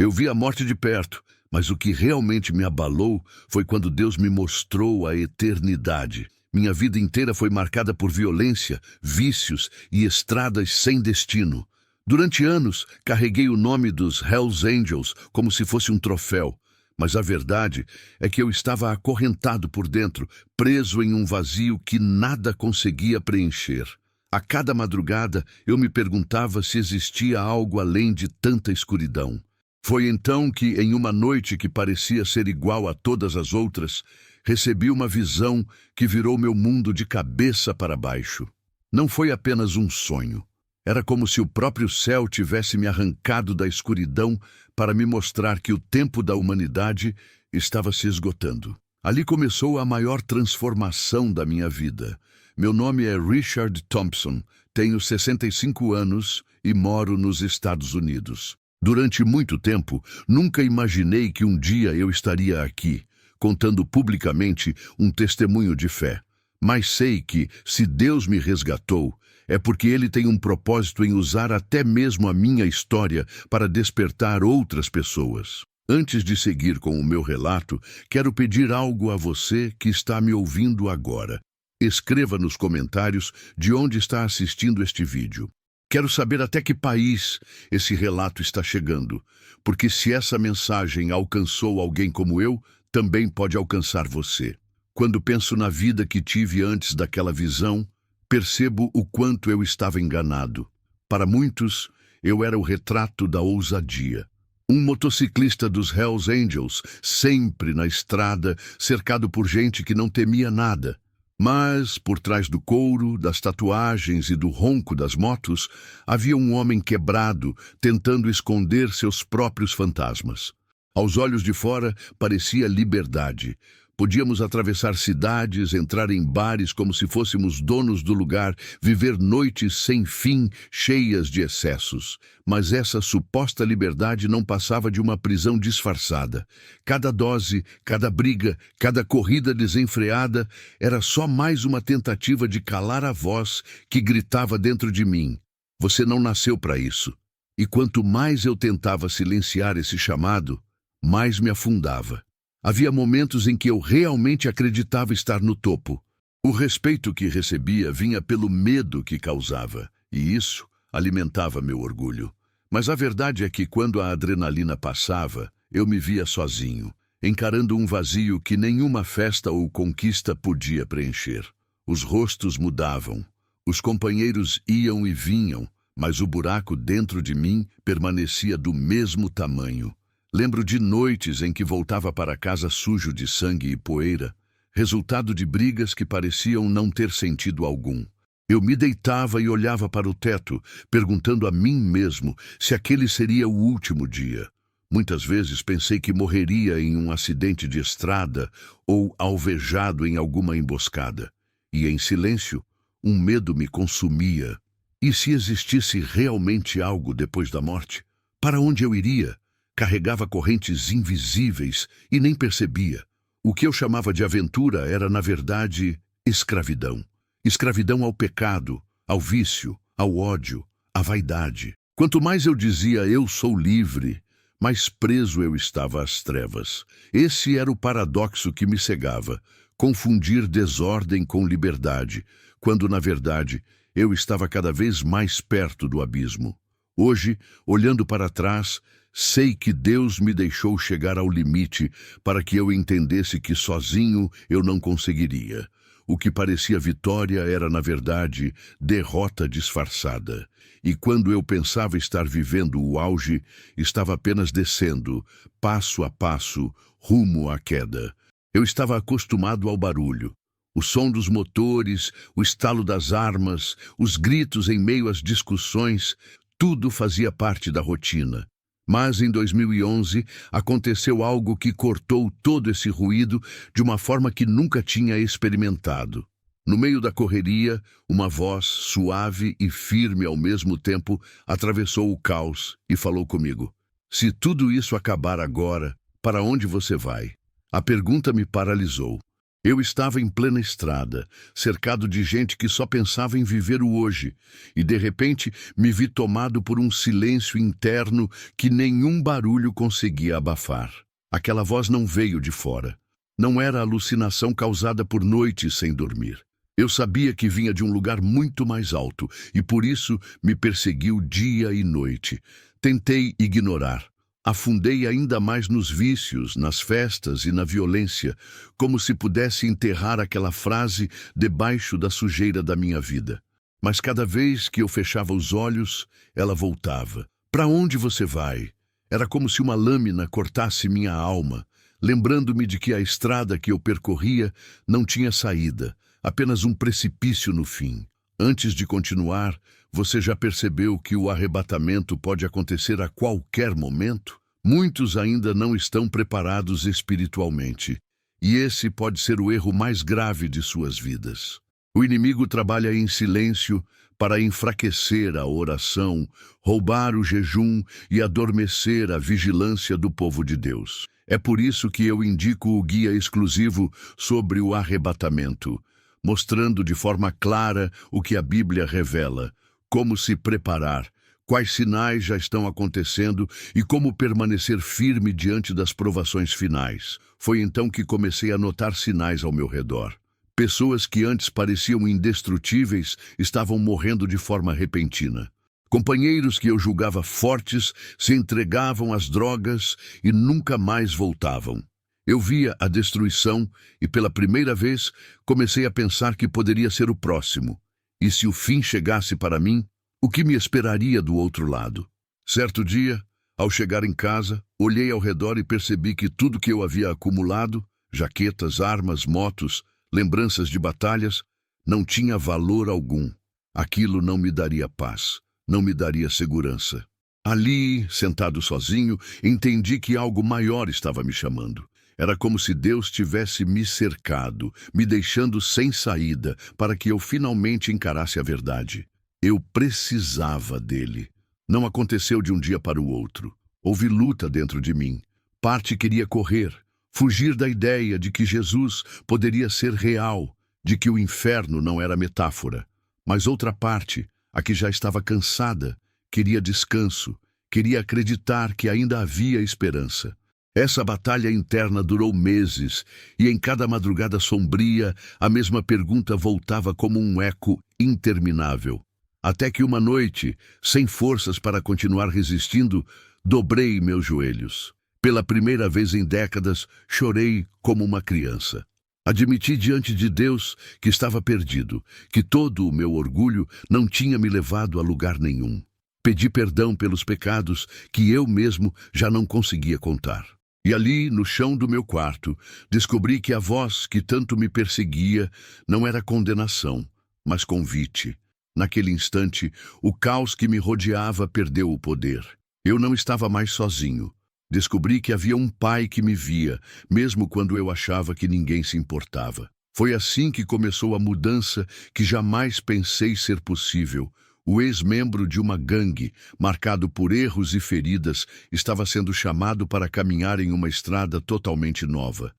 Eu vi a morte de perto, mas o que realmente me abalou foi quando Deus me mostrou a eternidade. Minha vida inteira foi marcada por violência, vícios e estradas sem destino. Durante anos, carreguei o nome dos Hells Angels como se fosse um troféu. Mas a verdade é que eu estava acorrentado por dentro, preso em um vazio que nada conseguia preencher. A cada madrugada, eu me perguntava se existia algo além de tanta escuridão. Foi então que, em uma noite que parecia ser igual a todas as outras, recebi uma visão que virou meu mundo de cabeça para baixo. Não foi apenas um sonho. Era como se o próprio céu tivesse me arrancado da escuridão para me mostrar que o tempo da humanidade estava se esgotando. Ali começou a maior transformação da minha vida. Meu nome é Richard Thompson, tenho 65 anos e moro nos Estados Unidos. Durante muito tempo, nunca imaginei que um dia eu estaria aqui, contando publicamente um testemunho de fé. Mas sei que, se Deus me resgatou, é porque Ele tem um propósito em usar até mesmo a minha história para despertar outras pessoas. Antes de seguir com o meu relato, quero pedir algo a você que está me ouvindo agora. Escreva nos comentários de onde está assistindo este vídeo. Quero saber até que país esse relato está chegando, porque se essa mensagem alcançou alguém como eu, também pode alcançar você. Quando penso na vida que tive antes daquela visão, percebo o quanto eu estava enganado. Para muitos, eu era o retrato da ousadia. Um motociclista dos Hells Angels, sempre na estrada, cercado por gente que não temia nada. Mas, por trás do couro, das tatuagens e do ronco das motos, havia um homem quebrado, tentando esconder seus próprios fantasmas. Aos olhos de fora, parecia liberdade. Podíamos atravessar cidades, entrar em bares como se fôssemos donos do lugar, viver noites sem fim, cheias de excessos. Mas essa suposta liberdade não passava de uma prisão disfarçada. Cada dose, cada briga, cada corrida desenfreada era só mais uma tentativa de calar a voz que gritava dentro de mim: "Você não nasceu para isso." E quanto mais eu tentava silenciar esse chamado, mais me afundava. Havia momentos em que eu realmente acreditava estar no topo. O respeito que recebia vinha pelo medo que causava, e isso alimentava meu orgulho. Mas a verdade é que quando a adrenalina passava, eu me via sozinho, encarando um vazio que nenhuma festa ou conquista podia preencher. Os rostos mudavam, os companheiros iam e vinham, mas o buraco dentro de mim permanecia do mesmo tamanho. Lembro de noites em que voltava para casa sujo de sangue e poeira, resultado de brigas que pareciam não ter sentido algum. Eu me deitava e olhava para o teto, perguntando a mim mesmo se aquele seria o último dia. Muitas vezes pensei que morreria em um acidente de estrada ou alvejado em alguma emboscada. E em silêncio, um medo me consumia. E se existisse realmente algo depois da morte? Para onde eu iria? Carregava correntes invisíveis e nem percebia. O que eu chamava de aventura era, na verdade, escravidão. Escravidão ao pecado, ao vício, ao ódio, à vaidade. Quanto mais eu dizia "eu sou livre", mais preso eu estava às trevas. Esse era o paradoxo que me cegava, confundir desordem com liberdade, quando, na verdade, eu estava cada vez mais perto do abismo. Hoje, olhando para trás, sei que Deus me deixou chegar ao limite para que eu entendesse que sozinho eu não conseguiria. O que parecia vitória era, na verdade, derrota disfarçada. E quando eu pensava estar vivendo o auge, estava apenas descendo, passo a passo, rumo à queda. Eu estava acostumado ao barulho. O som dos motores, o estalo das armas, os gritos em meio às discussões, tudo fazia parte da rotina. Mas em 2011 aconteceu algo que cortou todo esse ruído de uma forma que nunca tinha experimentado. No meio da correria, uma voz suave e firme ao mesmo tempo atravessou o caos e falou comigo: "Se tudo isso acabar agora, para onde você vai?" A pergunta me paralisou. Eu estava em plena estrada, cercado de gente que só pensava em viver o hoje, e de repente me vi tomado por um silêncio interno que nenhum barulho conseguia abafar. Aquela voz não veio de fora. Não era alucinação causada por noites sem dormir. Eu sabia que vinha de um lugar muito mais alto, e por isso me perseguiu dia e noite. Tentei ignorar. Afundei ainda mais nos vícios, nas festas e na violência, como se pudesse enterrar aquela frase debaixo da sujeira da minha vida. Mas cada vez que eu fechava os olhos, ela voltava. Para onde você vai? Era como se uma lâmina cortasse minha alma, lembrando-me de que a estrada que eu percorria não tinha saída, apenas um precipício no fim. Antes de continuar, você já percebeu que o arrebatamento pode acontecer a qualquer momento? Muitos ainda não estão preparados espiritualmente, e esse pode ser o erro mais grave de suas vidas. O inimigo trabalha em silêncio para enfraquecer a oração, roubar o jejum e adormecer a vigilância do povo de Deus. É por isso que eu indico o guia exclusivo sobre o arrebatamento, mostrando de forma clara o que a Bíblia revela, como se preparar, quais sinais já estão acontecendo e como permanecer firme diante das provações finais. Foi então que comecei a notar sinais ao meu redor. Pessoas que antes pareciam indestrutíveis estavam morrendo de forma repentina. Companheiros que eu julgava fortes se entregavam às drogas e nunca mais voltavam. Eu via a destruição e, pela primeira vez, comecei a pensar que poderia ser o próximo. E se o fim chegasse para mim, o que me esperaria do outro lado? Certo dia, ao chegar em casa, olhei ao redor e percebi que tudo que eu havia acumulado, jaquetas, armas, motos, lembranças de batalhas, não tinha valor algum. Aquilo não me daria paz, não me daria segurança. Ali, sentado sozinho, entendi que algo maior estava me chamando. Era como se Deus tivesse me cercado, me deixando sem saída, para que eu finalmente encarasse a verdade. Eu precisava dele. Não aconteceu de um dia para o outro. Houve luta dentro de mim. Parte queria correr, fugir da ideia de que Jesus poderia ser real, de que o inferno não era metáfora. Mas outra parte, a que já estava cansada, queria descanso, queria acreditar que ainda havia esperança. Essa batalha interna durou meses, e em cada madrugada sombria, a mesma pergunta voltava como um eco interminável. Até que uma noite, sem forças para continuar resistindo, dobrei meus joelhos. Pela primeira vez em décadas, chorei como uma criança. Admiti diante de Deus que estava perdido, que todo o meu orgulho não tinha me levado a lugar nenhum. Pedi perdão pelos pecados que eu mesmo já não conseguia contar. E ali, no chão do meu quarto, descobri que a voz que tanto me perseguia não era condenação, mas convite. Naquele instante, o caos que me rodeava perdeu o poder. Eu não estava mais sozinho. Descobri que havia um pai que me via, mesmo quando eu achava que ninguém se importava. Foi assim que começou a mudança que jamais pensei ser possível. O ex-membro de uma gangue, marcado por erros e feridas, estava sendo chamado para caminhar em uma estrada totalmente nova.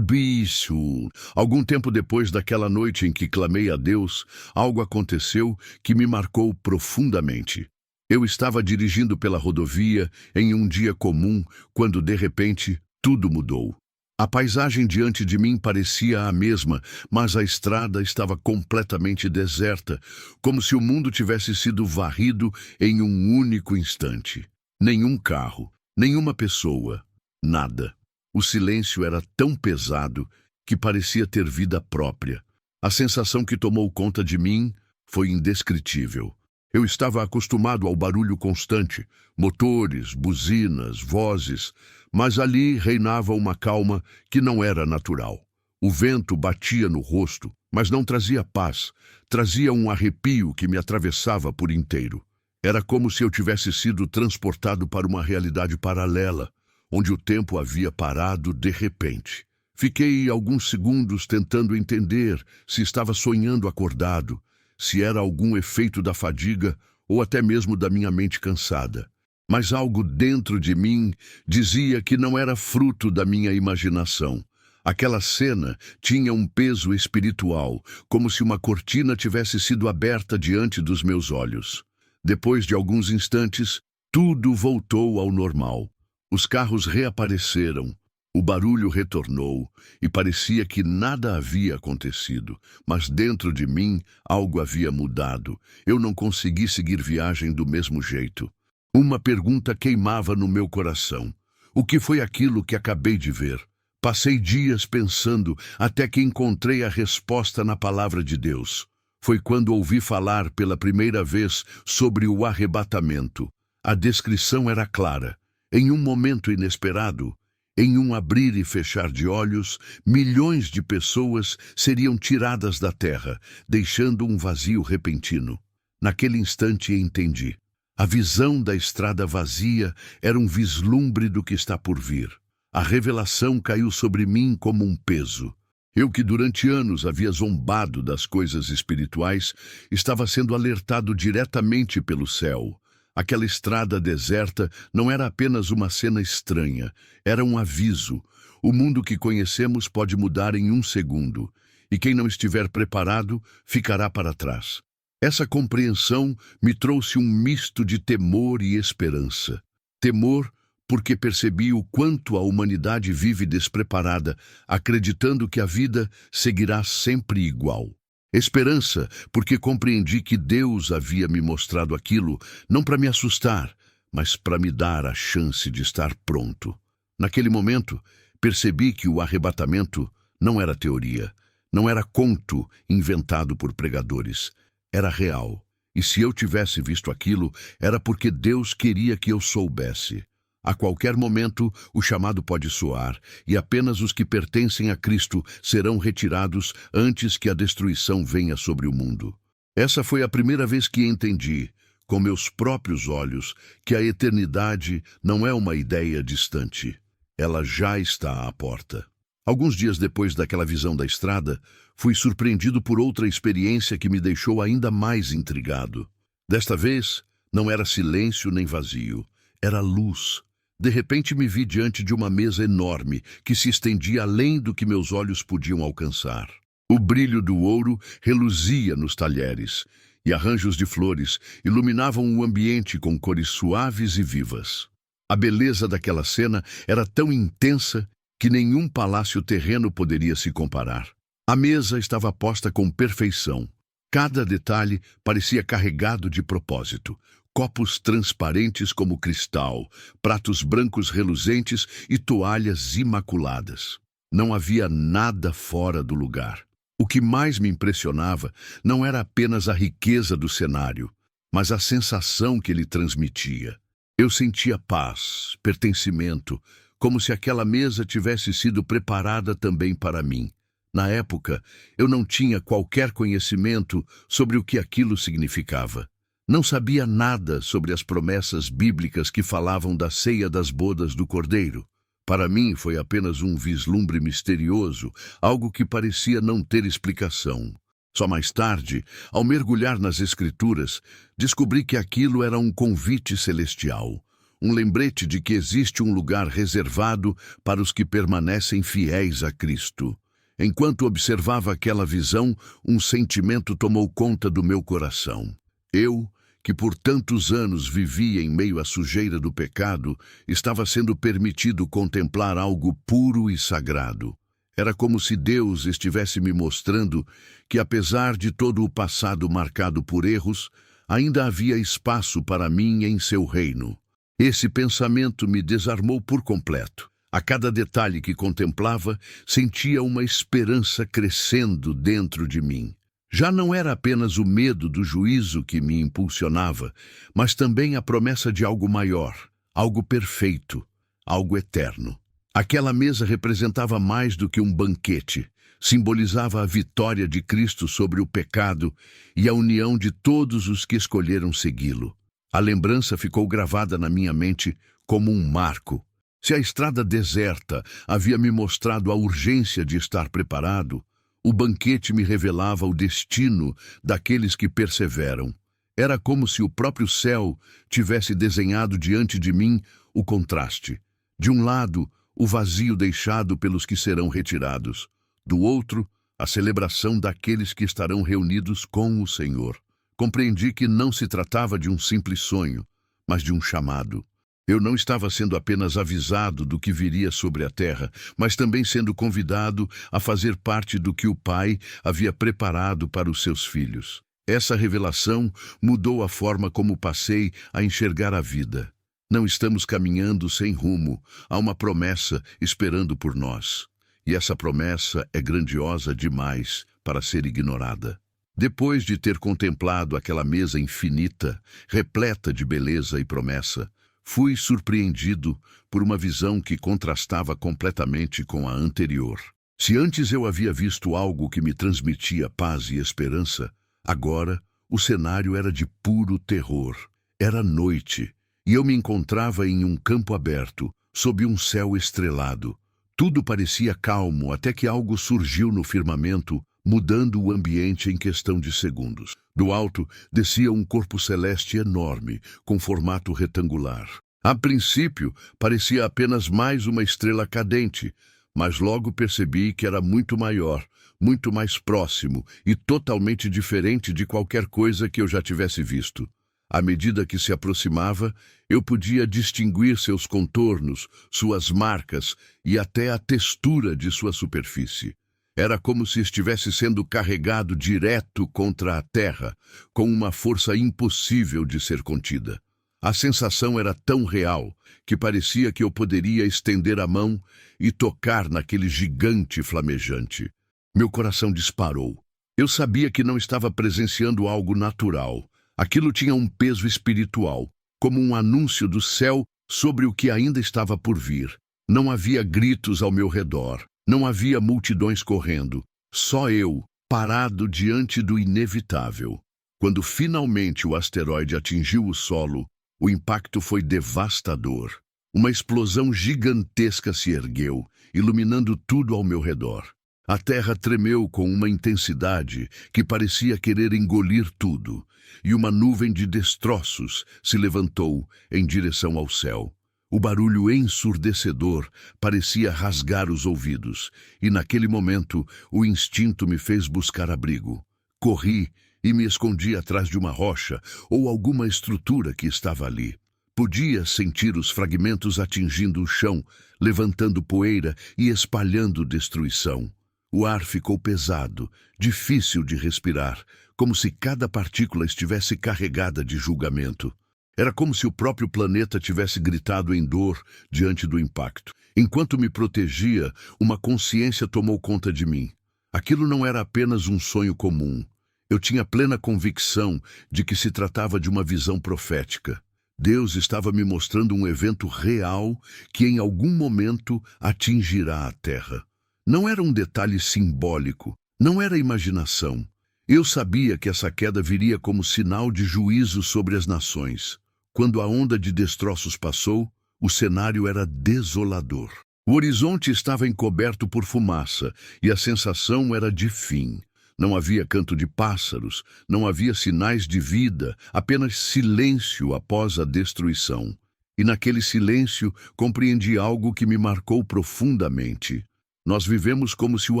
Isso. Algum tempo depois daquela noite em que clamei a Deus, algo aconteceu que me marcou profundamente. Eu estava dirigindo pela rodovia em um dia comum, quando de repente tudo mudou. A paisagem diante de mim parecia a mesma, mas a estrada estava completamente deserta, como se o mundo tivesse sido varrido em um único instante. Nenhum carro, nenhuma pessoa, nada. O silêncio era tão pesado que parecia ter vida própria. A sensação que tomou conta de mim foi indescritível. Eu estava acostumado ao barulho constante, motores, buzinas, vozes, mas ali reinava uma calma que não era natural. O vento batia no rosto, mas não trazia paz, trazia um arrepio que me atravessava por inteiro. Era como se eu tivesse sido transportado para uma realidade paralela, onde o tempo havia parado de repente. Fiquei alguns segundos tentando entender se estava sonhando acordado, se era algum efeito da fadiga ou até mesmo da minha mente cansada. Mas algo dentro de mim dizia que não era fruto da minha imaginação. Aquela cena tinha um peso espiritual, como se uma cortina tivesse sido aberta diante dos meus olhos. Depois de alguns instantes, tudo voltou ao normal. Os carros reapareceram, o barulho retornou e parecia que nada havia acontecido, mas dentro de mim algo havia mudado. Eu não consegui seguir viagem do mesmo jeito. Uma pergunta queimava no meu coração. O que foi aquilo que acabei de ver? Passei dias pensando até que encontrei a resposta na palavra de Deus. Foi quando ouvi falar pela primeira vez sobre o arrebatamento. A descrição era clara. Em um momento inesperado, em um abrir e fechar de olhos, milhões de pessoas seriam tiradas da terra, deixando um vazio repentino. Naquele instante entendi. A visão da estrada vazia era um vislumbre do que está por vir. A revelação caiu sobre mim como um peso. Eu que durante anos havia zombado das coisas espirituais, estava sendo alertado diretamente pelo céu. Aquela estrada deserta não era apenas uma cena estranha, era um aviso. O mundo que conhecemos pode mudar em um segundo, e quem não estiver preparado ficará para trás. Essa compreensão me trouxe um misto de temor e esperança. Temor porque percebi o quanto a humanidade vive despreparada, acreditando que a vida seguirá sempre igual. Esperança, porque compreendi que Deus havia me mostrado aquilo, não para me assustar, mas para me dar a chance de estar pronto. Naquele momento, percebi que o arrebatamento não era teoria, não era conto inventado por pregadores, era real. E se eu tivesse visto aquilo, era porque Deus queria que eu soubesse. A qualquer momento, o chamado pode soar, e apenas os que pertencem a Cristo serão retirados antes que a destruição venha sobre o mundo. Essa foi a primeira vez que entendi, com meus próprios olhos, que a eternidade não é uma ideia distante. Ela já está à porta. Alguns dias depois daquela visão da estrada, fui surpreendido por outra experiência que me deixou ainda mais intrigado. Desta vez, não era silêncio nem vazio, era luz. De repente me vi diante de uma mesa enorme que se estendia além do que meus olhos podiam alcançar. O brilho do ouro reluzia nos talheres, e arranjos de flores iluminavam o ambiente com cores suaves e vivas. A beleza daquela cena era tão intensa que nenhum palácio terreno poderia se comparar. A mesa estava posta com perfeição. Cada detalhe parecia carregado de propósito. Copos transparentes como cristal, pratos brancos reluzentes e toalhas imaculadas. Não havia nada fora do lugar. O que mais me impressionava não era apenas a riqueza do cenário, mas a sensação que ele transmitia. Eu sentia paz, pertencimento, como se aquela mesa tivesse sido preparada também para mim. Na época, eu não tinha qualquer conhecimento sobre o que aquilo significava. Não sabia nada sobre as promessas bíblicas que falavam da ceia das bodas do Cordeiro. Para mim foi apenas um vislumbre misterioso, algo que parecia não ter explicação. Só mais tarde, ao mergulhar nas Escrituras, descobri que aquilo era um convite celestial, um lembrete de que existe um lugar reservado para os que permanecem fiéis a Cristo. Enquanto observava aquela visão, um sentimento tomou conta do meu coração. Eu, que por tantos anos vivia em meio à sujeira do pecado, estava sendo permitido contemplar algo puro e sagrado. Era como se Deus estivesse me mostrando que, apesar de todo o passado marcado por erros, ainda havia espaço para mim em seu reino. Esse pensamento me desarmou por completo. A cada detalhe que contemplava, sentia uma esperança crescendo dentro de mim. Já não era apenas o medo do juízo que me impulsionava, mas também a promessa de algo maior, algo perfeito, algo eterno. Aquela mesa representava mais do que um banquete, simbolizava a vitória de Cristo sobre o pecado e a união de todos os que escolheram segui-lo. A lembrança ficou gravada na minha mente como um marco. Se a estrada deserta havia me mostrado a urgência de estar preparado, o banquete me revelava o destino daqueles que perseveram. Era como se o próprio céu tivesse desenhado diante de mim o contraste. De um lado, o vazio deixado pelos que serão retirados. Do outro, a celebração daqueles que estarão reunidos com o Senhor. Compreendi que não se tratava de um simples sonho, mas de um chamado. Eu não estava sendo apenas avisado do que viria sobre a terra, mas também sendo convidado a fazer parte do que o Pai havia preparado para os seus filhos. Essa revelação mudou a forma como passei a enxergar a vida. Não estamos caminhando sem rumo, há uma promessa esperando por nós. E essa promessa é grandiosa demais para ser ignorada. Depois de ter contemplado aquela mesa infinita, repleta de beleza e promessa, fui surpreendido por uma visão que contrastava completamente com a anterior. Se antes eu havia visto algo que me transmitia paz e esperança, agora o cenário era de puro terror. Era noite, e eu me encontrava em um campo aberto, sob um céu estrelado. Tudo parecia calmo até que algo surgiu no firmamento, mudando o ambiente em questão de segundos. Do alto, descia um corpo celeste enorme, com formato retangular. A princípio, parecia apenas mais uma estrela cadente, mas logo percebi que era muito maior, muito mais próximo e totalmente diferente de qualquer coisa que eu já tivesse visto. À medida que se aproximava, eu podia distinguir seus contornos, suas marcas e até a textura de sua superfície. Era como se estivesse sendo carregado direto contra a terra, com uma força impossível de ser contida. A sensação era tão real que parecia que eu poderia estender a mão e tocar naquele gigante flamejante. Meu coração disparou. Eu sabia que não estava presenciando algo natural. Aquilo tinha um peso espiritual, como um anúncio do céu sobre o que ainda estava por vir. Não havia gritos ao meu redor. Não havia multidões correndo, só eu, parado diante do inevitável. Quando finalmente o asteroide atingiu o solo, o impacto foi devastador. Uma explosão gigantesca se ergueu, iluminando tudo ao meu redor. A terra tremeu com uma intensidade que parecia querer engolir tudo, e uma nuvem de destroços se levantou em direção ao céu. O barulho ensurdecedor parecia rasgar os ouvidos, e naquele momento o instinto me fez buscar abrigo. Corri e me escondi atrás de uma rocha ou alguma estrutura que estava ali. Podia sentir os fragmentos atingindo o chão, levantando poeira e espalhando destruição. O ar ficou pesado, difícil de respirar, como se cada partícula estivesse carregada de julgamento. Era como se o próprio planeta tivesse gritado em dor diante do impacto. Enquanto me protegia, uma consciência tomou conta de mim. Aquilo não era apenas um sonho comum. Eu tinha plena convicção de que se tratava de uma visão profética. Deus estava me mostrando um evento real que em algum momento atingirá a Terra. Não era um detalhe simbólico, não era imaginação. Eu sabia que essa queda viria como sinal de juízo sobre as nações. Quando a onda de destroços passou, o cenário era desolador. O horizonte estava encoberto por fumaça e a sensação era de fim. Não havia canto de pássaros, não havia sinais de vida, apenas silêncio após a destruição. E naquele silêncio compreendi algo que me marcou profundamente. Nós vivemos como se o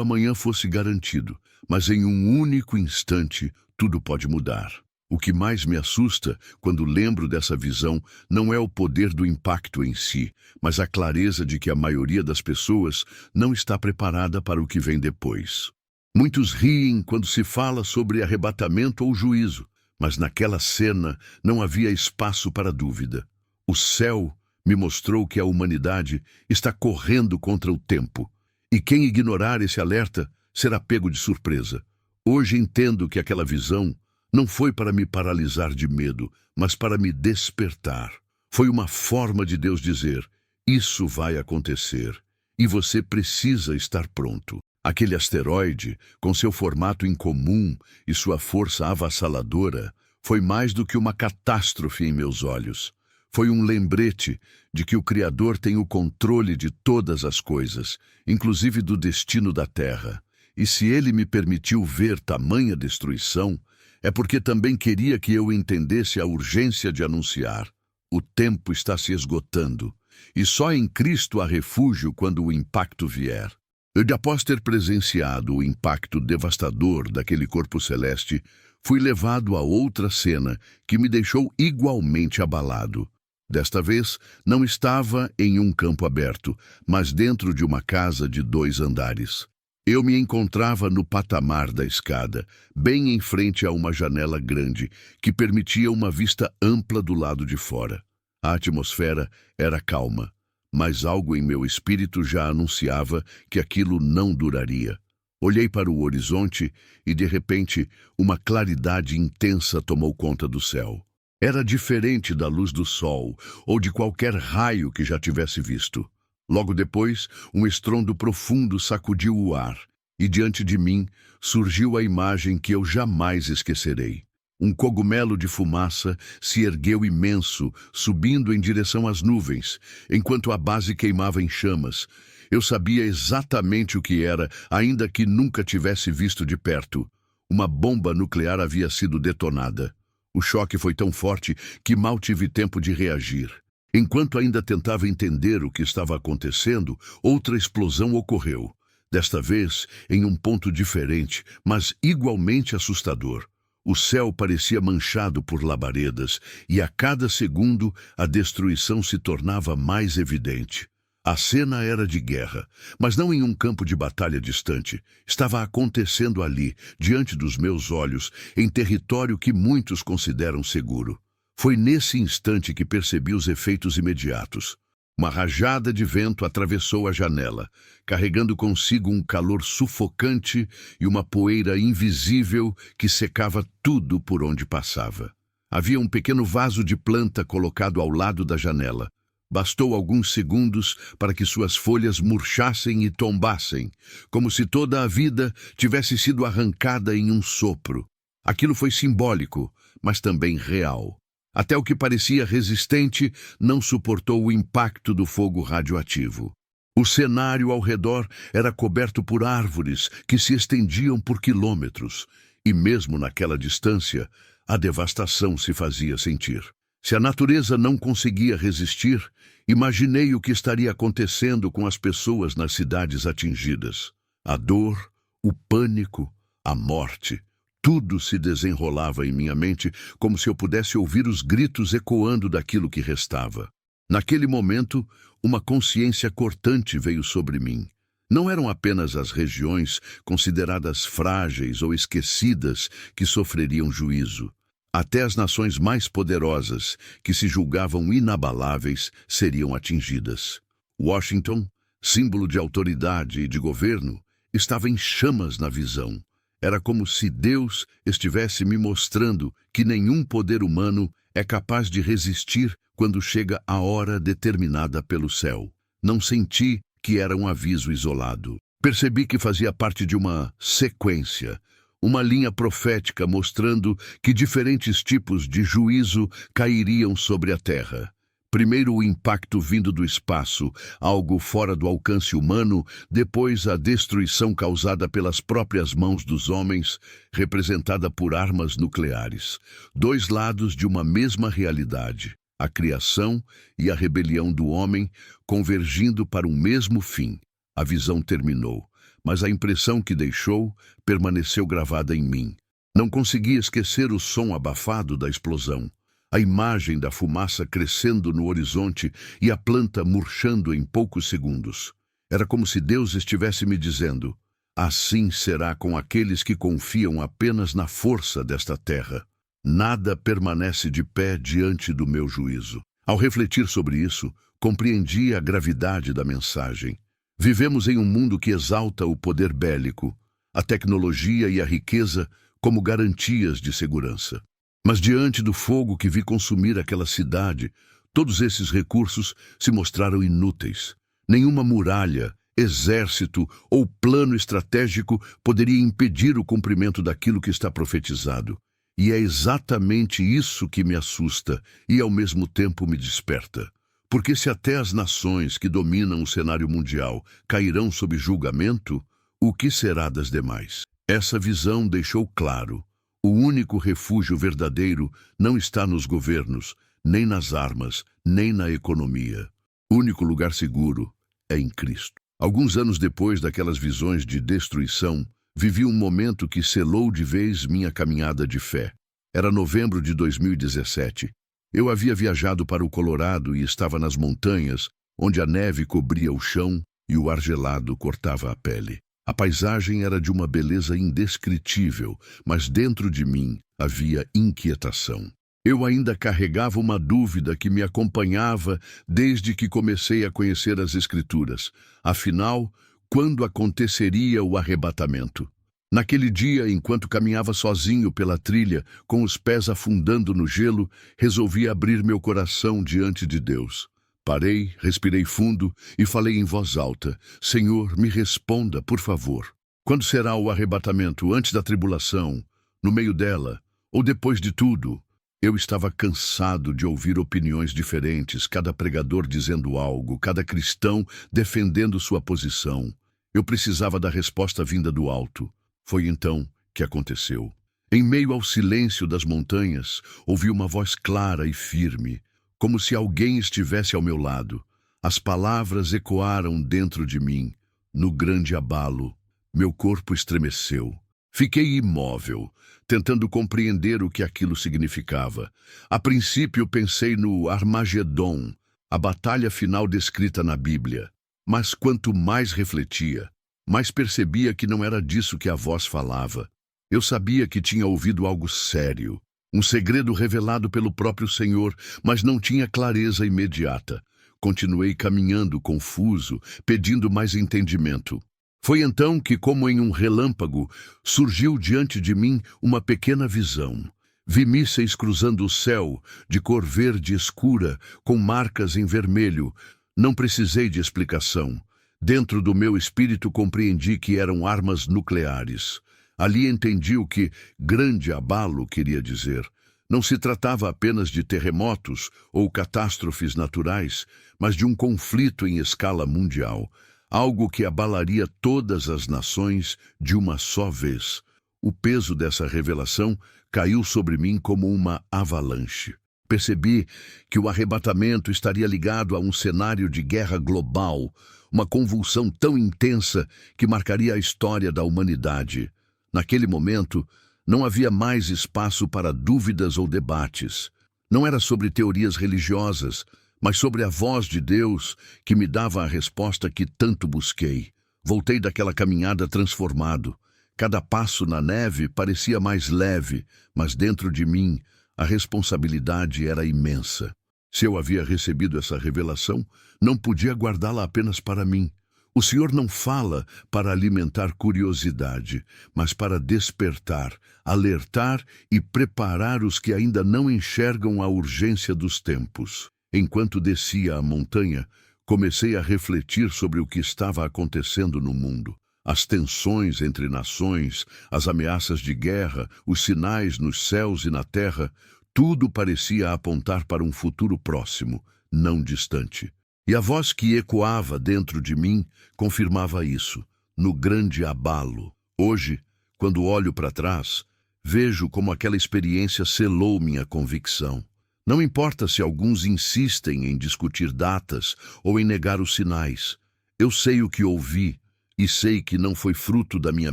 amanhã fosse garantido, mas em um único instante tudo pode mudar. O que mais me assusta, quando lembro dessa visão, não é o poder do impacto em si, mas a clareza de que a maioria das pessoas não está preparada para o que vem depois. Muitos riem quando se fala sobre arrebatamento ou juízo, mas naquela cena não havia espaço para dúvida. O céu me mostrou que a humanidade está correndo contra o tempo, e quem ignorar esse alerta será pego de surpresa. Hoje entendo que aquela visão não foi para me paralisar de medo, mas para me despertar. Foi uma forma de Deus dizer: isso vai acontecer, e você precisa estar pronto. Aquele asteroide, com seu formato incomum e sua força avassaladora, foi mais do que uma catástrofe em meus olhos. Foi um lembrete de que o Criador tem o controle de todas as coisas, inclusive do destino da Terra. E se Ele me permitiu ver tamanha destruição, é porque também queria que eu entendesse a urgência de anunciar: o tempo está se esgotando, e só em Cristo há refúgio quando o impacto vier. E após ter presenciado o impacto devastador daquele corpo celeste, fui levado a outra cena que me deixou igualmente abalado. Desta vez, não estava em um campo aberto, mas dentro de uma casa de 2 andares. Eu me encontrava no patamar da escada, bem em frente a uma janela grande, que permitia uma vista ampla do lado de fora. A atmosfera era calma, mas algo em meu espírito já anunciava que aquilo não duraria. Olhei para o horizonte e, de repente, uma claridade intensa tomou conta do céu. Era diferente da luz do sol ou de qualquer raio que já tivesse visto. Logo depois, um estrondo profundo sacudiu o ar, e diante de mim surgiu a imagem que eu jamais esquecerei. Um cogumelo de fumaça se ergueu imenso, subindo em direção às nuvens, enquanto a base queimava em chamas. Eu sabia exatamente o que era, ainda que nunca tivesse visto de perto. Uma bomba nuclear havia sido detonada. O choque foi tão forte que mal tive tempo de reagir. Enquanto ainda tentava entender o que estava acontecendo, outra explosão ocorreu. Desta vez, em um ponto diferente, mas igualmente assustador. O céu parecia manchado por labaredas, e a cada segundo a destruição se tornava mais evidente. A cena era de guerra, mas não em um campo de batalha distante. Estava acontecendo ali, diante dos meus olhos, em território que muitos consideram seguro. Foi nesse instante que percebi os efeitos imediatos. Uma rajada de vento atravessou a janela, carregando consigo um calor sufocante e uma poeira invisível que secava tudo por onde passava. Havia um pequeno vaso de planta colocado ao lado da janela. Bastou alguns segundos para que suas folhas murchassem e tombassem, como se toda a vida tivesse sido arrancada em um sopro. Aquilo foi simbólico, mas também real. Até o que parecia resistente não suportou o impacto do fogo radioativo. O cenário ao redor era coberto por árvores que se estendiam por quilômetros, e mesmo naquela distância, a devastação se fazia sentir. Se a natureza não conseguia resistir, imaginei o que estaria acontecendo com as pessoas nas cidades atingidas. A dor, o pânico, a morte, tudo se desenrolava em minha mente como se eu pudesse ouvir os gritos ecoando daquilo que restava. Naquele momento, uma consciência cortante veio sobre mim. Não eram apenas as regiões consideradas frágeis ou esquecidas que sofreriam juízo. Até as nações mais poderosas, que se julgavam inabaláveis, seriam atingidas. Washington, símbolo de autoridade e de governo, estava em chamas na visão. Era como se Deus estivesse me mostrando que nenhum poder humano é capaz de resistir quando chega a hora determinada pelo céu. Não senti que era um aviso isolado. Percebi que fazia parte de uma sequência, uma linha profética mostrando que diferentes tipos de juízo cairiam sobre a terra. Primeiro o impacto vindo do espaço, algo fora do alcance humano, depois a destruição causada pelas próprias mãos dos homens, representada por armas nucleares. 2 lados de uma mesma realidade, a criação e a rebelião do homem, convergindo para um mesmo fim. A visão terminou, mas a impressão que deixou permaneceu gravada em mim. Não consegui esquecer o som abafado da explosão. A imagem da fumaça crescendo no horizonte e a planta murchando em poucos segundos. Era como se Deus estivesse me dizendo: assim será com aqueles que confiam apenas na força desta terra. Nada permanece de pé diante do meu juízo. Ao refletir sobre isso, compreendi a gravidade da mensagem. Vivemos em um mundo que exalta o poder bélico, a tecnologia e a riqueza como garantias de segurança. Mas diante do fogo que vi consumir aquela cidade, todos esses recursos se mostraram inúteis. Nenhuma muralha, exército ou plano estratégico poderia impedir o cumprimento daquilo que está profetizado. E é exatamente isso que me assusta e ao mesmo tempo me desperta. Porque se até as nações que dominam o cenário mundial cairão sob julgamento, o que será das demais? Essa visão deixou claro: o único refúgio verdadeiro não está nos governos, nem nas armas, nem na economia. O único lugar seguro é em Cristo. Alguns anos depois daquelas visões de destruição, vivi um momento que selou de vez minha caminhada de fé. Era novembro de 2017. Eu havia viajado para o Colorado e estava nas montanhas, onde a neve cobria o chão e o ar gelado cortava a pele. A paisagem era de uma beleza indescritível, mas dentro de mim havia inquietação. Eu ainda carregava uma dúvida que me acompanhava desde que comecei a conhecer as Escrituras. Afinal, quando aconteceria o arrebatamento? Naquele dia, enquanto caminhava sozinho pela trilha, com os pés afundando no gelo, resolvi abrir meu coração diante de Deus. Parei, respirei fundo e falei em voz alta: Senhor, me responda, por favor. Quando será o arrebatamento? Antes da tribulação? No meio dela? Ou depois de tudo? Eu estava cansado de ouvir opiniões diferentes, cada pregador dizendo algo, cada cristão defendendo sua posição. Eu precisava da resposta vinda do alto. Foi então que aconteceu. Em meio ao silêncio das montanhas, ouvi uma voz clara e firme, como se alguém estivesse ao meu lado. As palavras ecoaram dentro de mim. No grande abalo, meu corpo estremeceu. Fiquei imóvel, tentando compreender o que aquilo significava. A princípio pensei no Armagedon, a batalha final descrita na Bíblia. Mas quanto mais refletia, mais percebia que não era disso que a voz falava. Eu sabia que tinha ouvido algo sério, um segredo revelado pelo próprio Senhor, mas não tinha clareza imediata. Continuei caminhando confuso, pedindo mais entendimento. Foi então que, como em um relâmpago, surgiu diante de mim uma pequena visão. Vi mísseis cruzando o céu, de cor verde escura, com marcas em vermelho. Não precisei de explicação. Dentro do meu espírito compreendi que eram armas nucleares. Ali entendi o que grande abalo queria dizer. Não se tratava apenas de terremotos ou catástrofes naturais, mas de um conflito em escala mundial. Algo que abalaria todas as nações de uma só vez. O peso dessa revelação caiu sobre mim como uma avalanche. Percebi que o arrebatamento estaria ligado a um cenário de guerra global, uma convulsão tão intensa que marcaria a história da humanidade. Naquele momento, não havia mais espaço para dúvidas ou debates. Não era sobre teorias religiosas, mas sobre a voz de Deus que me dava a resposta que tanto busquei. Voltei daquela caminhada transformado. Cada passo na neve parecia mais leve, mas dentro de mim a responsabilidade era imensa. Se eu havia recebido essa revelação, não podia guardá-la apenas para mim. O Senhor não fala para alimentar curiosidade, mas para despertar, alertar e preparar os que ainda não enxergam a urgência dos tempos. Enquanto descia a montanha, comecei a refletir sobre o que estava acontecendo no mundo. As tensões entre nações, as ameaças de guerra, os sinais nos céus e na terra, tudo parecia apontar para um futuro próximo, não distante. E a voz que ecoava dentro de mim confirmava isso, no grande abalo. Hoje, quando olho para trás, vejo como aquela experiência selou minha convicção. Não importa se alguns insistem em discutir datas ou em negar os sinais. Eu sei o que ouvi e sei que não foi fruto da minha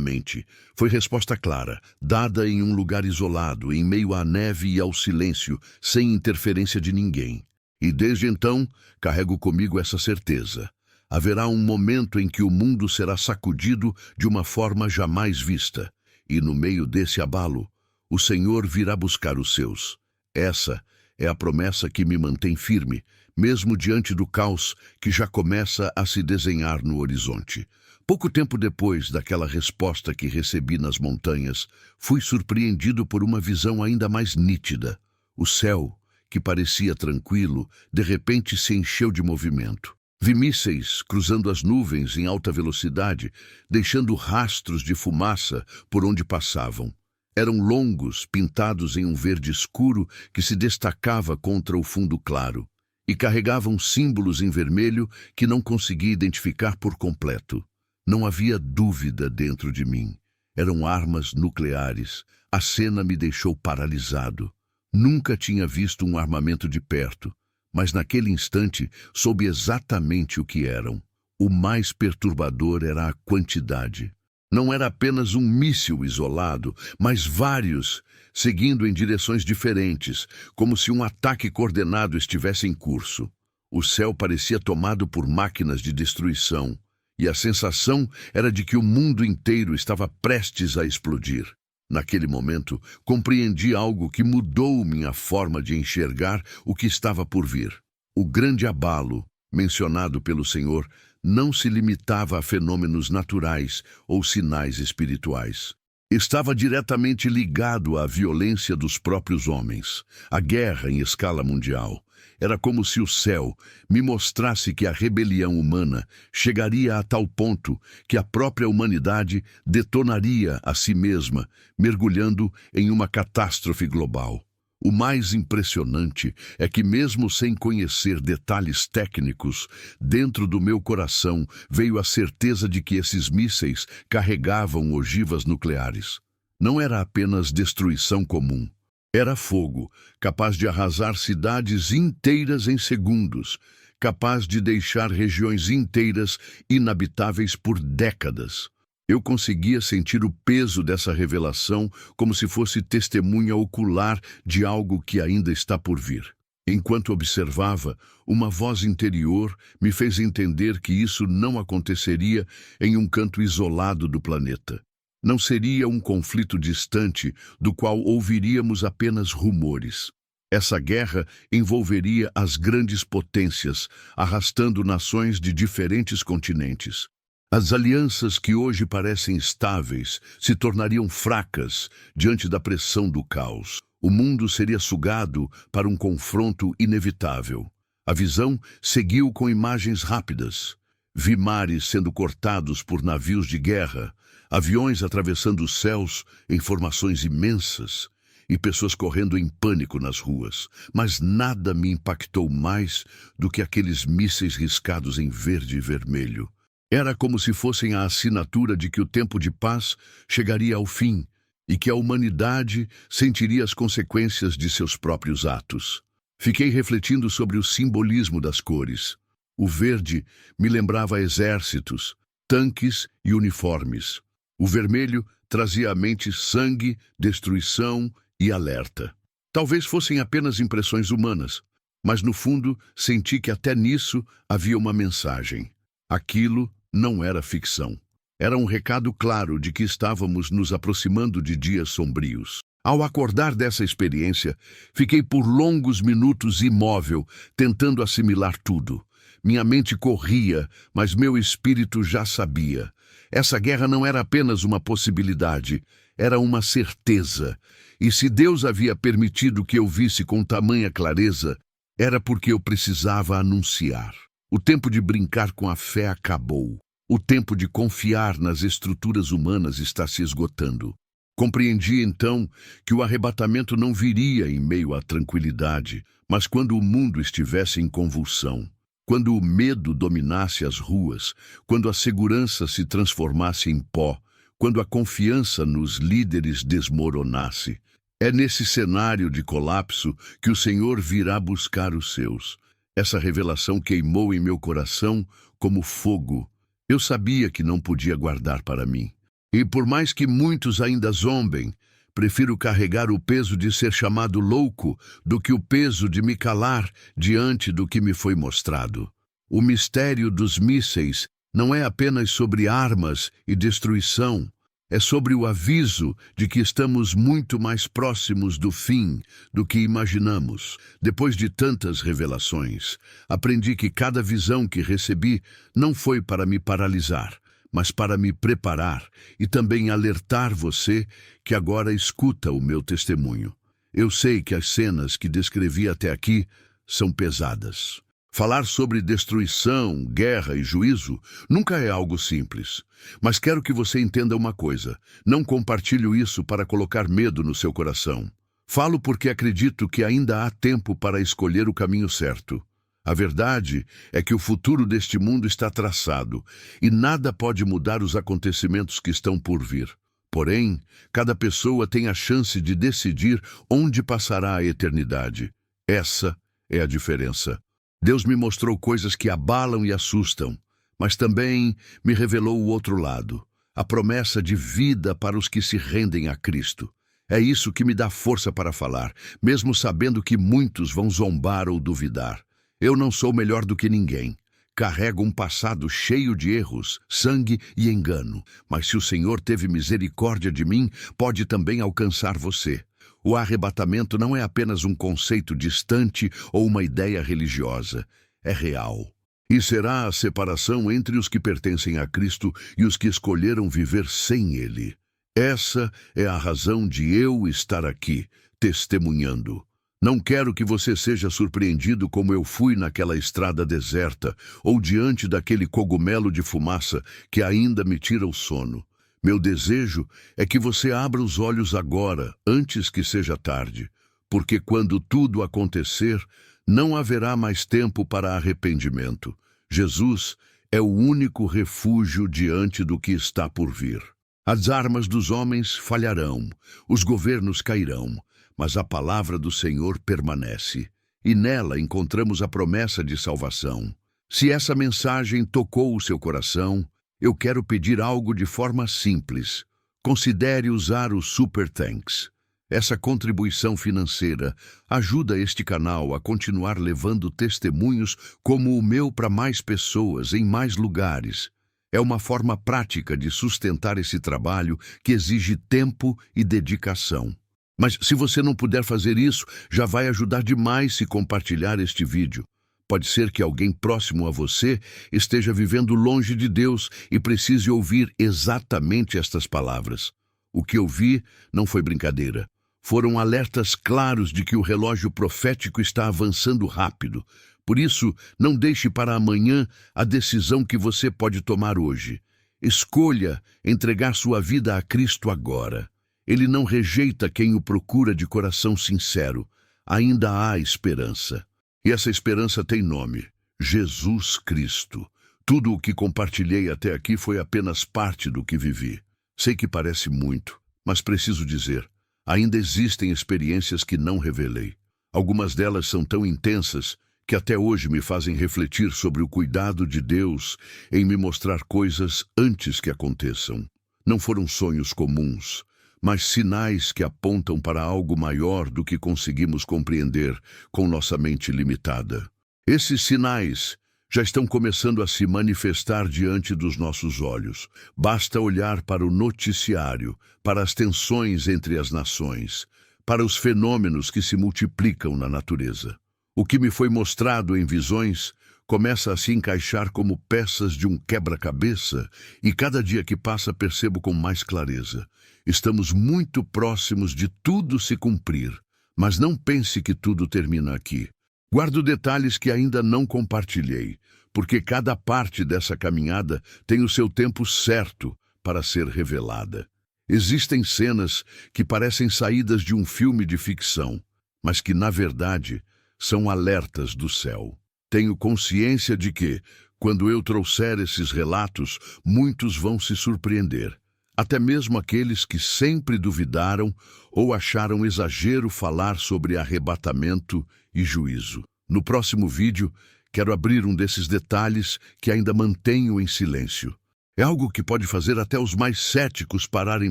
mente. Foi resposta clara, dada em um lugar isolado, em meio à neve e ao silêncio, sem interferência de ninguém. E desde então, carrego comigo essa certeza. Haverá um momento em que o mundo será sacudido de uma forma jamais vista. E no meio desse abalo, o Senhor virá buscar os seus. Essa é a promessa que me mantém firme, mesmo diante do caos que já começa a se desenhar no horizonte. Pouco tempo depois daquela resposta que recebi nas montanhas, fui surpreendido por uma visão ainda mais nítida. O céu, que parecia tranquilo, de repente se encheu de movimento. Vi mísseis cruzando as nuvens em alta velocidade, deixando rastros de fumaça por onde passavam. Eram longos, pintados em um verde escuro que se destacava contra o fundo claro, e carregavam símbolos em vermelho que não consegui identificar por completo. Não havia dúvida dentro de mim. Eram armas nucleares. A cena me deixou paralisado. Nunca tinha visto um armamento de perto, mas naquele instante soube exatamente o que eram. O mais perturbador era a quantidade. Não era apenas um míssil isolado, mas vários, seguindo em direções diferentes, como se um ataque coordenado estivesse em curso. O céu parecia tomado por máquinas de destruição, e a sensação era de que o mundo inteiro estava prestes a explodir. Naquele momento, compreendi algo que mudou minha forma de enxergar o que estava por vir. O grande abalo, mencionado pelo Senhor, não se limitava a fenômenos naturais ou sinais espirituais. Estava diretamente ligado à violência dos próprios homens, à guerra em escala mundial. Era como se o céu me mostrasse que a rebelião humana chegaria a tal ponto que a própria humanidade detonaria a si mesma, mergulhando em uma catástrofe global. O mais impressionante é que, mesmo sem conhecer detalhes técnicos, dentro do meu coração veio a certeza de que esses mísseis carregavam ogivas nucleares. Não era apenas destruição comum. Era fogo, capaz de arrasar cidades inteiras em segundos, capaz de deixar regiões inteiras inabitáveis por décadas. Eu conseguia sentir o peso dessa revelação como se fosse testemunha ocular de algo que ainda está por vir. Enquanto observava, uma voz interior me fez entender que isso não aconteceria em um canto isolado do planeta. Não seria um conflito distante do qual ouviríamos apenas rumores. Essa guerra envolveria as grandes potências, arrastando nações de diferentes continentes. As alianças que hoje parecem estáveis se tornariam fracas diante da pressão do caos. O mundo seria sugado para um confronto inevitável. A visão seguiu com imagens rápidas. Vi mares sendo cortados por navios de guerra, aviões atravessando os céus em formações imensas e pessoas correndo em pânico nas ruas. Mas nada me impactou mais do que aqueles mísseis riscados em verde e vermelho. Era como se fossem a assinatura de que o tempo de paz chegaria ao fim e que a humanidade sentiria as consequências de seus próprios atos. Fiquei refletindo sobre o simbolismo das cores. O verde me lembrava exércitos, tanques e uniformes. O vermelho trazia à mente sangue, destruição e alerta. Talvez fossem apenas impressões humanas, mas no fundo senti que até nisso havia uma mensagem. Aquilo não era ficção. Era um recado claro de que estávamos nos aproximando de dias sombrios. Ao acordar dessa experiência, fiquei por longos minutos imóvel, tentando assimilar tudo. Minha mente corria, mas meu espírito já sabia. Essa guerra não era apenas uma possibilidade, era uma certeza. E se Deus havia permitido que eu visse com tamanha clareza, era porque eu precisava anunciar. O tempo de brincar com a fé acabou. O tempo de confiar nas estruturas humanas está se esgotando. Compreendi então que o arrebatamento não viria em meio à tranquilidade, mas quando o mundo estivesse em convulsão. Quando o medo dominasse as ruas, quando a segurança se transformasse em pó, quando a confiança nos líderes desmoronasse. É nesse cenário de colapso que o Senhor virá buscar os seus. Essa revelação queimou em meu coração como fogo. Eu sabia que não podia guardar para mim. E por mais que muitos ainda zombem, prefiro carregar o peso de ser chamado louco do que o peso de me calar diante do que me foi mostrado. O mistério dos mísseis não é apenas sobre armas e destruição, é sobre o aviso de que estamos muito mais próximos do fim do que imaginamos. Depois de tantas revelações, aprendi que cada visão que recebi não foi para me paralisar, mas para me preparar e também alertar você que agora escuta o meu testemunho. Eu sei que as cenas que descrevi até aqui são pesadas. Falar sobre destruição, guerra e juízo nunca é algo simples. Mas quero que você entenda uma coisa. Não compartilho isso para colocar medo no seu coração. Falo porque acredito que ainda há tempo para escolher o caminho certo. A verdade é que o futuro deste mundo está traçado e nada pode mudar os acontecimentos que estão por vir. Porém, cada pessoa tem a chance de decidir onde passará a eternidade. Essa é a diferença. Deus me mostrou coisas que abalam e assustam, mas também me revelou o outro lado, a promessa de vida para os que se rendem a Cristo. É isso que me dá força para falar, mesmo sabendo que muitos vão zombar ou duvidar. Eu não sou melhor do que ninguém. Carrego um passado cheio de erros, sangue e engano. Mas se o Senhor teve misericórdia de mim, pode também alcançar você. O arrebatamento não é apenas um conceito distante ou uma ideia religiosa. É real. E será a separação entre os que pertencem a Cristo e os que escolheram viver sem Ele. Essa é a razão de eu estar aqui, testemunhando. Não quero que você seja surpreendido como eu fui naquela estrada deserta ou diante daquele cogumelo de fumaça que ainda me tira o sono. Meu desejo é que você abra os olhos agora, antes que seja tarde, porque quando tudo acontecer, não haverá mais tempo para arrependimento. Jesus é o único refúgio diante do que está por vir. As armas dos homens falharão, os governos cairão, mas a palavra do Senhor permanece, e nela encontramos a promessa de salvação. Se essa mensagem tocou o seu coração, eu quero pedir algo de forma simples. Considere usar o Super Thanks. Essa contribuição financeira ajuda este canal a continuar levando testemunhos como o meu para mais pessoas, em mais lugares. É uma forma prática de sustentar esse trabalho que exige tempo e dedicação. Mas se você não puder fazer isso, já vai ajudar demais se compartilhar este vídeo. Pode ser que alguém próximo a você esteja vivendo longe de Deus e precise ouvir exatamente estas palavras. O que eu vi não foi brincadeira. Foram alertas claros de que o relógio profético está avançando rápido. Por isso, não deixe para amanhã a decisão que você pode tomar hoje. Escolha entregar sua vida a Cristo agora. Ele não rejeita quem o procura de coração sincero. Ainda há esperança. E essa esperança tem nome: Jesus Cristo. Tudo o que compartilhei até aqui foi apenas parte do que vivi. Sei que parece muito, mas preciso dizer, ainda existem experiências que não revelei. Algumas delas são tão intensas que até hoje me fazem refletir sobre o cuidado de Deus em me mostrar coisas antes que aconteçam. Não foram sonhos comuns, mas sinais que apontam para algo maior do que conseguimos compreender com nossa mente limitada. Esses sinais já estão começando a se manifestar diante dos nossos olhos. Basta olhar para o noticiário, para as tensões entre as nações, para os fenômenos que se multiplicam na natureza. O que me foi mostrado em visões começa a se encaixar como peças de um quebra-cabeça e cada dia que passa percebo com mais clareza. Estamos muito próximos de tudo se cumprir, mas não pense que tudo termina aqui. Guardo detalhes que ainda não compartilhei, porque cada parte dessa caminhada tem o seu tempo certo para ser revelada. Existem cenas que parecem saídas de um filme de ficção, mas que, na verdade, são alertas do céu. Tenho consciência de que, quando eu trouxer esses relatos, muitos vão se surpreender. Até mesmo aqueles que sempre duvidaram ou acharam exagero falar sobre arrebatamento e juízo. No próximo vídeo, quero abrir um desses detalhes que ainda mantenho em silêncio. É algo que pode fazer até os mais céticos pararem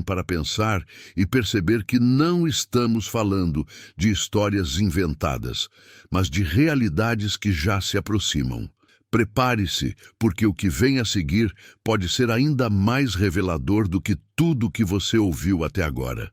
para pensar e perceber que não estamos falando de histórias inventadas, mas de realidades que já se aproximam. Prepare-se, porque o que vem a seguir pode ser ainda mais revelador do que tudo que você ouviu até agora.